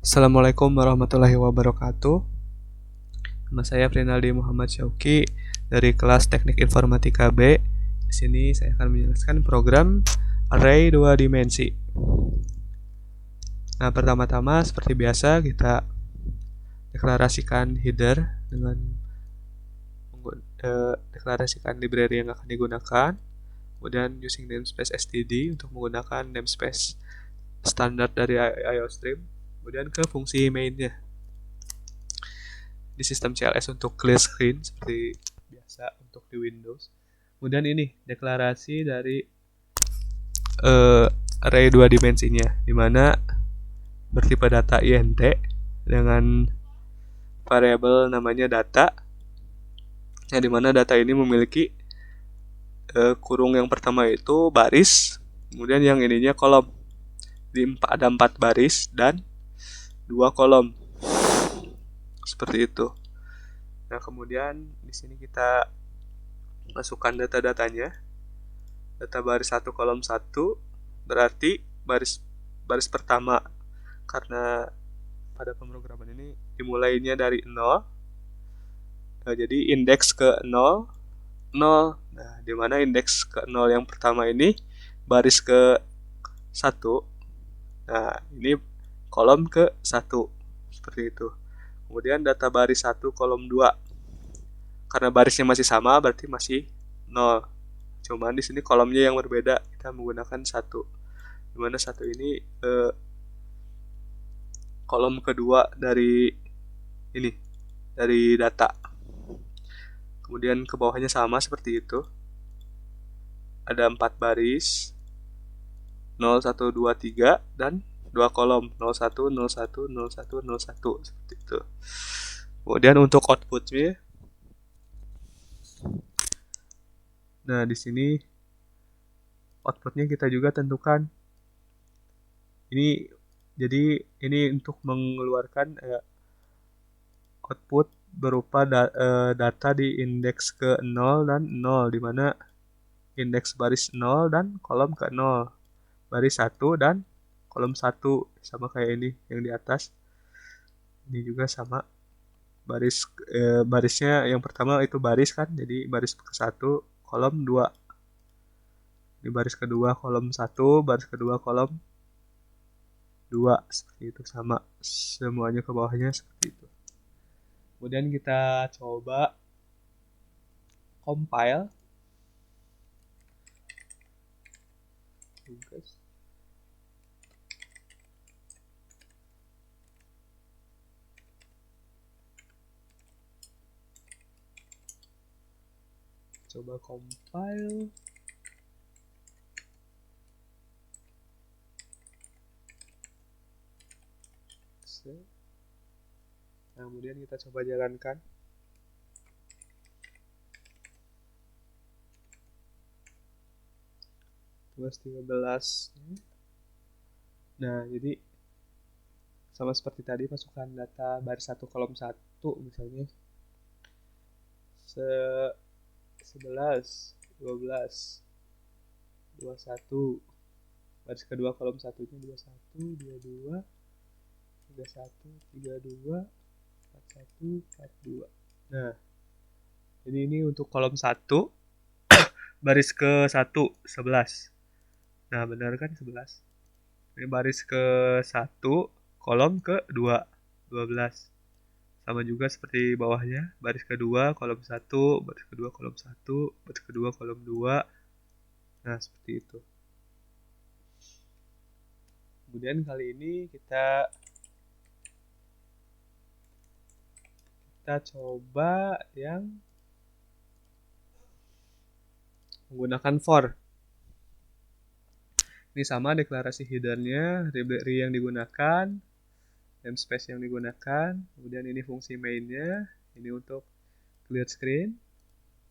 Assalamualaikum warahmatullahi wabarakatuh. Nama saya Prinaldi Muhammad Syauki dari kelas Teknik Informatika B. Di sini saya akan menjelaskan program array 2 dimensi. Nah, pertama-tama seperti biasa kita deklarasikan header dengan deklarasikan library yang akan digunakan. Kemudian using namespace std untuk menggunakan namespace standar dari IOStream. Kemudian ke fungsi mainnya. Di sistem CLS untuk clear screen seperti biasa untuk di Windows. Kemudian ini deklarasi dari array 2 dimensinya, di mana bertipe data int dengan variabel namanya data, yang dimana data ini memiliki kurung yang pertama itu baris, kemudian yang ininya kolom. Ada 4 baris dan 2 kolom. Seperti itu. Nah, kemudian di sini kita masukkan data-datanya. Data baris 1 kolom 1 berarti baris pertama, karena pada pemrograman ini dimulainya dari 0. Nah, jadi indeks ke 0 0. Nah, di mana indeks ke 0 yang pertama ini baris ke 1. Nah, ini kolom ke 1. Seperti itu. Kemudian data baris 1 kolom 2. Karena barisnya masih sama berarti masih 0. Cuman di sini kolomnya yang berbeda, kita menggunakan 1. Dimana 1 ini kolom kedua dari ini, dari data. Kemudian ke bawahnya sama seperti itu. Ada 4 baris, 0, 1, 2, 3, dan 2 kolom, 01, 01, 01, 01, seperti itu. Kemudian untuk outputnya, nah di sini outputnya kita juga tentukan. Jadi ini untuk mengeluarkan output berupa data di indeks ke 0 dan 0, di mana indeks baris 0 dan kolom ke 0, baris 1 dan kolom 1, sama kayak ini yang di atas. Ini juga sama, barisnya yang pertama itu baris kan, jadi baris ke 1 kolom 2. Di baris kedua kolom 1, baris kedua kolom 2, seperti itu, sama semuanya ke bawahnya seperti itu. Kemudian kita coba compile. Coba compile. Nah, kemudian kita coba jalankan. Plus 13. Nah, jadi sama seperti tadi, masukkan data baris 1 kolom 1, misalnya 11, 12, 21. Baris kedua kolom 1-nya 21, 22, 31, 32, 41, 42. Nah, jadi ini untuk kolom 1, baris ke 1, 11. Nah, benar kan 11. Ini baris ke 1, kolom ke 2, 12. Sama juga seperti bawahnya, baris kedua kolom 1, baris kedua kolom 1, baris kedua kolom 2. Nah, seperti itu. Kemudian kali ini kita coba yang menggunakan for. Ini sama deklarasi headernya, library yang digunakan, namespace yang digunakan, kemudian ini fungsi mainnya, ini untuk clear screen.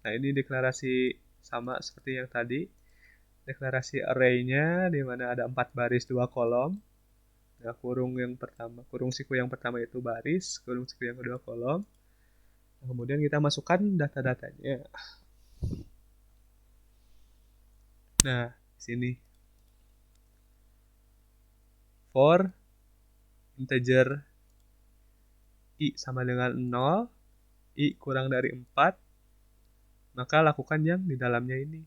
Nah, ini deklarasi sama seperti yang tadi. Deklarasi array-nya di mana ada 4 baris 2 kolom. Nah, kurung siku yang pertama itu baris, kurung siku yang kedua kolom. Nah, kemudian kita masukkan data-datanya. Nah, di sini for integer I sama dengan 0, I kurang dari 4, maka lakukan yang di dalamnya ini.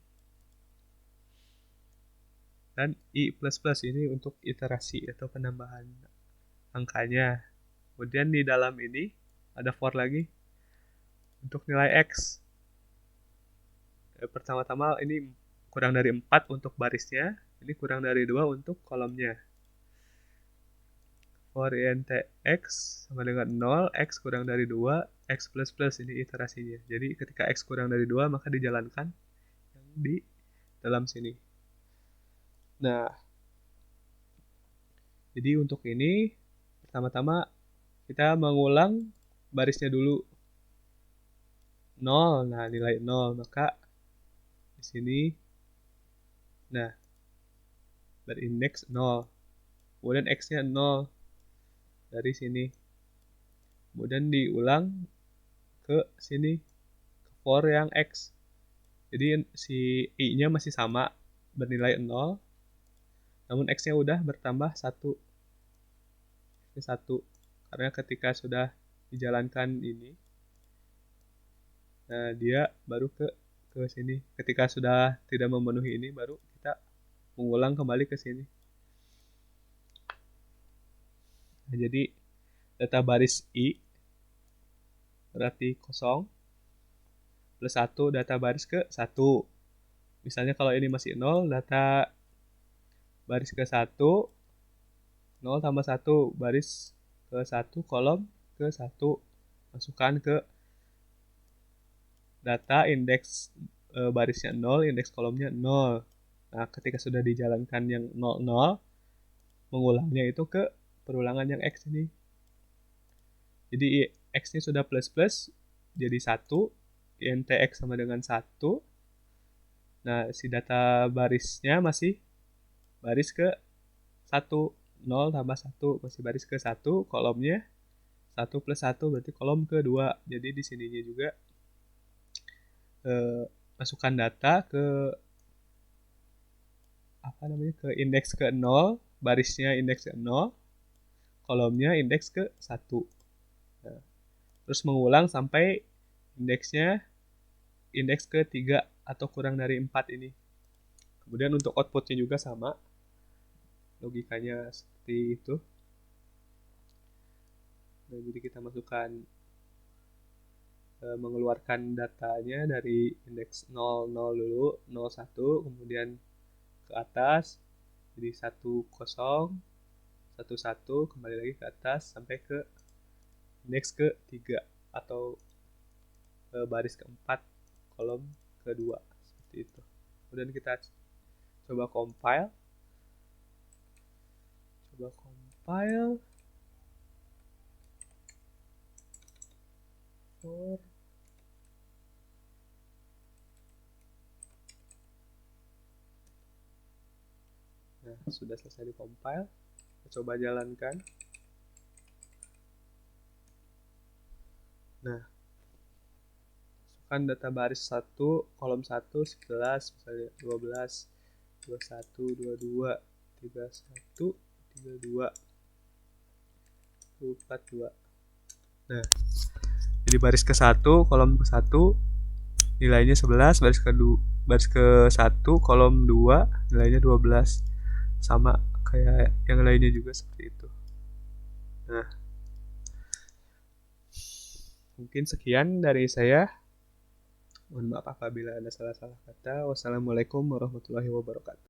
Dan I++ ini untuk iterasi atau penambahan angkanya. Kemudian di dalam ini ada for lagi untuk nilai X. Pertama-tama ini kurang dari 4 untuk barisnya, ini kurang dari 2 untuk kolomnya. For int X sama dengan 0, X kurang dari 2, X++ ini iterasinya. Jadi ketika X kurang dari 2 maka dijalankan yang di dalam sini. Nah, jadi untuk ini pertama-tama kita mengulang barisnya dulu 0. Nah, nilai 0 maka di sini nah berindeks 0. Kemudian X-nya 0 dari sini. Kemudian diulang ke sini ke for yang X. Jadi si I-nya masih sama bernilai 0. Namun X-nya udah bertambah 1. Ini 1. Karena ketika sudah dijalankan ini, nah dia baru ke sini. Ketika sudah tidak memenuhi ini, baru kita mengulang kembali ke sini. Nah, jadi data baris I berarti kosong plus 1 data baris ke 1. Misalnya kalau ini masih 0, data baris ke 1, 0 tambah 1 baris ke 1, kolom ke 1. Masukkan ke data indeks barisnya 0, indeks kolomnya 0. Nah, ketika sudah dijalankan yang 0, 0, mengulangnya itu ke perulangan yang X ini. Jadi X-nya sudah plus-plus, jadi 1, int X sama dengan 1. Nah, si data barisnya masih baris ke 1, 0 tambah 1, masih baris ke 1, kolomnya 1 plus 1 berarti kolom ke 2. Jadi di sininya juga masukkan data ke ke indeks ke 0, barisnya indeks ke 0, kolomnya indeks ke 1. Nah, terus mengulang sampai indeksnya indeks ke 3 atau kurang dari 4 ini. Kemudian untuk outputnya juga sama. Logikanya seperti itu. Nah, jadi kita masukkan mengeluarkan datanya dari indeks 00 dulu, 01, kemudian ke atas, jadi 10, 11, kembali lagi ke atas sampai ke indeks ke 3 atau baris keempat, kolom kedua, seperti itu. Kemudian kita coba compile. Nah, sudah selesai di compile. Kita coba jalankan. Nah, masukkan data baris 1, kolom 1, 11, misalnya 12, 21, 22, 31, 32, 42. Nah, jadi baris ke 1, kolom ke 1, nilainya 11, baris ke 1, kolom 2, nilainya 12. Sama kayak yang lainnya juga seperti itu. Nah, mungkin sekian dari saya. Mohon maaf apabila ada salah-salah kata. Wassalamualaikum warahmatullahi wabarakatuh.